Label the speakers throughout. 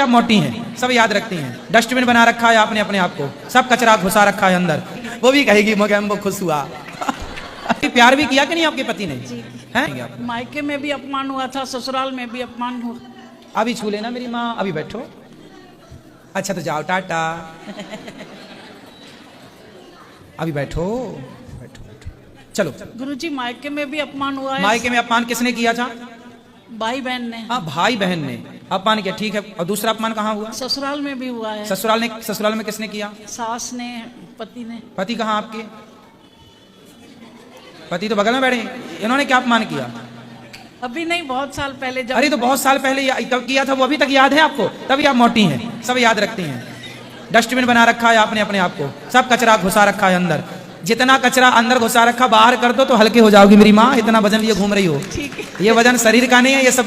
Speaker 1: आप मोटी हैं, सब याद रखती हैं। डस्टबिन बना रखा है आपने अपने आप को, सब कचरा घुसा रखा है अंदर। वो भी कहेगी मगर हमको खुश हुआ। प्यार भी किया कि नहीं आपके पति ने? हैं?
Speaker 2: मायके में भी अपमान हुआ था, ससुराल में भी अपमान हुआ।
Speaker 1: अभी छू लेना मेरी माँ, अभी बैठो। अच्छा तो जाओ, टाटा। अभी बैठो बैठो बैठो, चलो।
Speaker 2: गुरुजी मायके में भी अपमान हुआ है।
Speaker 1: मायके में अपमान किसने किया था?
Speaker 2: भाई बहन ने।
Speaker 1: हाँ, भाई बहन ने अपमान किया, ठीक है। और दूसरा अपमान कहाँ हुआ?
Speaker 2: ससुराल में भी हुआ है।
Speaker 1: ससुराल में किसने किया?
Speaker 2: सास ने, पति ने।
Speaker 1: पति कहाँ आपके? पति तो बगल में बैठे, इन्होंने क्या अपमान किया?
Speaker 2: अभी नहीं, बहुत साल पहले जब।
Speaker 1: अरे तो बहुत साल पहले तब किया था, वो अभी तक याद है आपको? तभी आप मोटी हैं, सब याद रखती हैं। डस्टबिन बना रखा है आपने अपने आप को, सब कचरा घुसा रखा है अंदर। जितना कचरा अंदर घुसा रखा बाहर कर दो तो हल्के हो जाओगी मेरी माँ। इतना वजन लिए घूम रही हो, ये वजन शरीर का नहीं है, ये सब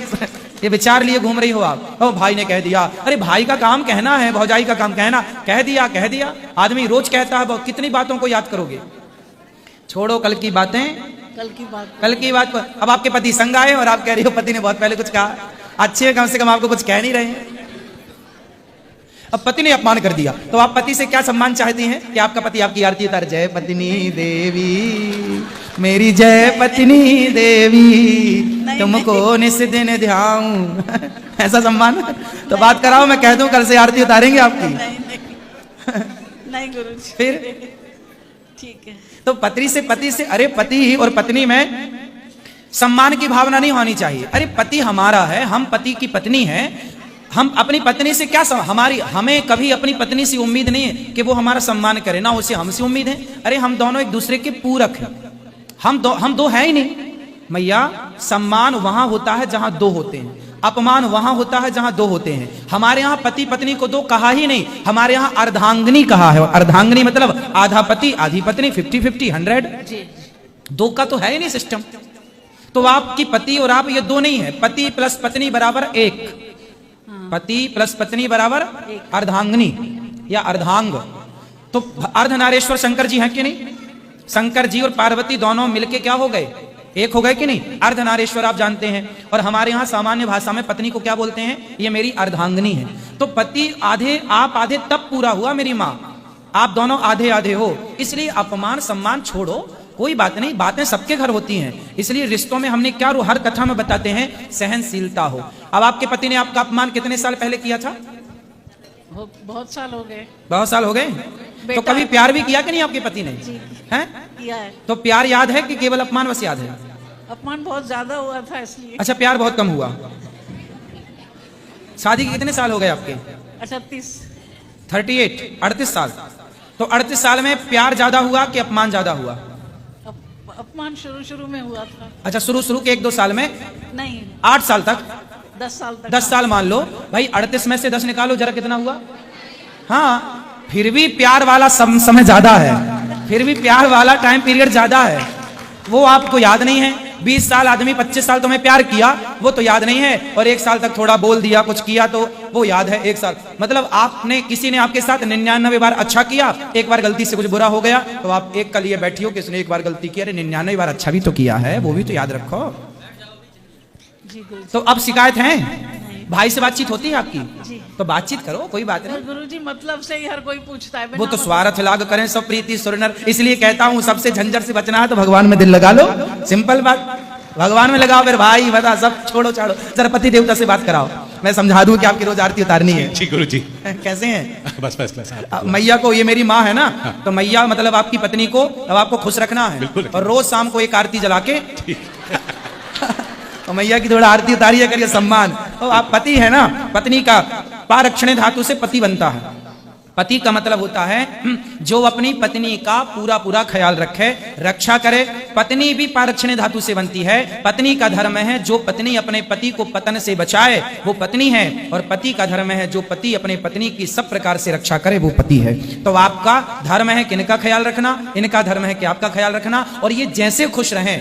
Speaker 1: ये विचार लिए घूम रही हो आप। ओ भाई ने कह दिया, अरे भाई का काम कहना है, भौजाई का काम कहना। कह दिया। आदमी रोज कहता है, कितनी बातों को याद करोगे? छोड़ो कल की बातें, कल की बात पर। अब आपके पति संग आए और आप कह रही हो पति ने बहुत पहले कुछ कहा। अच्छे कम से कम आपको कुछ कह नहीं रहे हैं। अब पति ने अपमान कर दिया तो आप पति से क्या सम्मान चाहती हैं कि आपका पति आपकी आरती उतार? जय पत्नी देवी मेरी, जय पत्नी देवी तुमको निस दिन ध्याऊं। ऐसा सम्मान? तो बात कराओ, मैं कह दूं कल से आरती उतारेंगे आपकी।
Speaker 2: नहीं गुरुजी।
Speaker 1: फिर
Speaker 2: ठीक है।
Speaker 1: तो पति से अरे पति और पत्नी में सम्मान की भावना नहीं होनी चाहिए। अरे पति हमारा है, हम पति की पत्नी है। हम अपनी पत्नी से क्या हमें कभी अपनी पत्नी से उम्मीद नहीं है कि वो हमारा सम्मान करे, ना उसे हमसे उम्मीद है। अरे हम दोनों एक दूसरे के पूरक हैं, हम दो है ही नहीं। मैया, सम्मान वहां होता है जहां दो होते हैं, अपमान वहां होता है जहां दो होते हैं। हमारे यहाँ पति पत्नी को दो कहा ही नहीं, हमारे यहाँ अर्धांगिनी कहा है। अर्धांगिनी मतलब आधा पति आधी पत्नी, 50-50, 100। दो का तो है ही नहीं सिस्टम। तो आपकी पति और आप ये दो नहीं है, पति प्लस पत्नी बराबर एक, पति प्लस पत्नी बराबर अर्धांगिनी या अर्धांग। तो अर्धनारेश्वर शंकर जी हैं कि नहीं? शंकर जी और पार्वती दोनों मिलके क्या हो गए? एक हो गए कि नहीं? अर्धनारेश्वर आप जानते हैं। और हमारे यहाँ सामान्य भाषा में पत्नी को क्या बोलते हैं? ये मेरी अर्धांगिनी है। तो पति आधे आप आधे तब पूरा हुआ मेरी माँ, आप दोनों आधे आधे हो। इसलिए अपमान सम्मान छोड़ो, कोई बात नहीं, बातें सबके घर होती हैं। इसलिए रिश्तों में हमने क्या हर कथा में बताते हैं, सहनशीलता हो। अब आपके पति ने आपका अपमान कितने साल पहले किया था?
Speaker 2: बहुत साल हो गए।
Speaker 1: बहुत साल हो गए। तो कभी प्यार भी किया कि नहीं आपके पति ने? हैं?
Speaker 2: किया है। तो
Speaker 1: प्यार याद है कि केवल अपमान बस याद है?
Speaker 2: अपमान बहुत ज्यादा हुआ था इसलिए।
Speaker 1: अच्छा, प्यार बहुत कम हुआ। शादी के कितने साल हो गए आपके? 38 साल। तो 38 साल में प्यार ज्यादा हुआ कि अपमान ज्यादा हुआ?
Speaker 2: अपमान शुरू में हुआ था।
Speaker 1: अच्छा, शुरू के 1-2 साल में
Speaker 2: नहीं,
Speaker 1: 8 साल तक,
Speaker 2: 10 साल तक।
Speaker 1: 10 साल मान लो भाई, 38 में से 10 निकालो जरा, कितना हुआ? हाँ, फिर भी प्यार वाला समय ज्यादा है, फिर भी प्यार वाला टाइम पीरियड ज्यादा है। वो आपको याद नहीं है। 20 साल आदमी 25 साल तुम्हें प्यार किया, वो तो याद नहीं है। और 1 साल तक थोड़ा बोल दिया, कुछ किया तो वो याद है। 1 साल मतलब आपने किसी ने आपके साथ 99 बार अच्छा किया, एक बार गलती से कुछ बुरा हो गया तो आप एक कल ये बैठी हो कि उसने एक बार गलती की, अरे 99 बार अच्छा भी तो किया है, वो भी तो याद रखो। तो अब शिकायत है? भाई से बातचीत होती है आपकी? तो बातचीत करो, कोई बात नहीं।
Speaker 2: गुरुजी मतलब से ही हर कोई पूछता है।
Speaker 1: वो तो स्वार्थ लाग करें सब प्रीति सुरनर। इसलिए कहता हूँ सबसे झंझट से बचना है तो भगवान में दिल लगा लो, सिंपल बात। भगवान में लगाओ, फिर भाई बता सब छोड़ो छाड़ो। जरा पति देवता से बात कराओ, मैं समझा दूं कि आपकी रोज आरती उतारनी है।
Speaker 3: जी गुरुजी।
Speaker 1: कैसे हैं?
Speaker 3: बस बस।
Speaker 1: मैया को, ये मेरी माँ है ना, तो मैया मतलब आपकी पत्नी को अब आपको खुश रखना है। और रोज शाम को एक आरती जला के तो मैया की थोड़ा आरती उतारिए करिए, सम्मान। तो आप पति है ना, पत्नी का पारक्षणे धातु से पति बनता है। पति का मतलब होता है जो अपनी पत्नी का पूरा ख्याल रखे, रक्षा करे। पत्नी भी पारक्षणे धातु से बनती है। पत्नी का धर्म है जो पत्नी अपने पति को पतन से बचाए, वो पत्नी है। और पति का धर्म है जो पति अपने पत्नी की सब प्रकार से रक्षा करे, वो पति है। तो आपका धर्म है कि इनका ख्याल रखना, इनका धर्म है कि आपका ख्याल रखना। और ये जैसे खुश रहें